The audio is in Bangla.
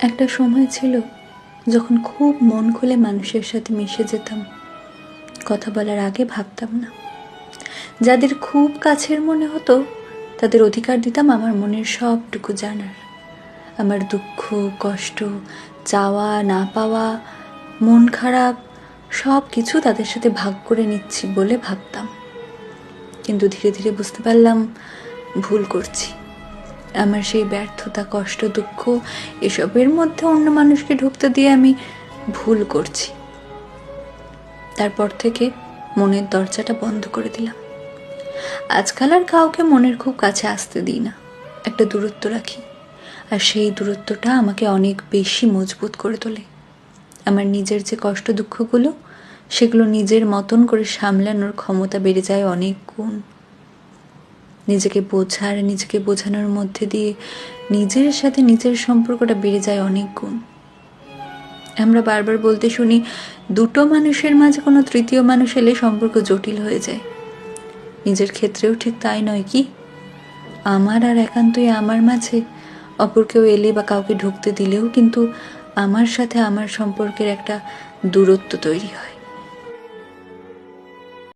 একটা সময় ছিল যখন খুব মন খুলে মানুষের সাথে মিশে যেতাম, কথা বলার আগে ভাবতাম না। যাদের খুব কাছের মনে হতো তাদের অধিকার দিতাম আমার মনের সবটুকু জানার। আমার দুঃখ, কষ্ট, চাওয়া না পাওয়া, মন খারাপ সব কিছু তাদের সাথে ভাগ করে নিচ্ছি বলে ভাবতাম। কিন্তু ধীরে ধীরে বুঝতে পারলাম ভুল করছি। আমার সেই ব্যর্থতা, কষ্ট, দুঃখ এসবের মধ্যে অন্য মানুষকে ঢুকতে দিয়ে আমি ভুল করছি। তারপর থেকে মনের দরজাটা বন্ধ করে দিলাম। আজকাল আর কাউকে মনের খুব কাছে আসতে দিই না, একটা দূরত্ব রাখি। আর সেই দূরত্বটা আমাকে অনেক বেশি মজবুত করে তোলে। আমার নিজের যে কষ্ট দুঃখগুলো, সেগুলো নিজের মতন করে সামলানোর ক্ষমতা বেড়ে যায় অনেক গুণ। নিজেকে বোঝার, নিজেকে বোঝানোর মধ্যে দিয়ে নিজের সাথে নিজের সম্পর্কটা বেড়ে যায় অনেক গুণ। আমরা বারবার বলতে শুনি, দুটো মানুষের মাঝে কোনো তৃতীয় মানুষ এলে সম্পর্ক জটিল হয়ে যায়। নিজের ক্ষেত্রেও ঠিক তাই নয় কি? আমার আর একান্তই আমার মাঝে অপর কেউ এলে বা কাউকে ঢুকতে দিলেও কিন্তু আমার সাথে আমার সম্পর্কের একটা দূরত্ব তৈরি হয়।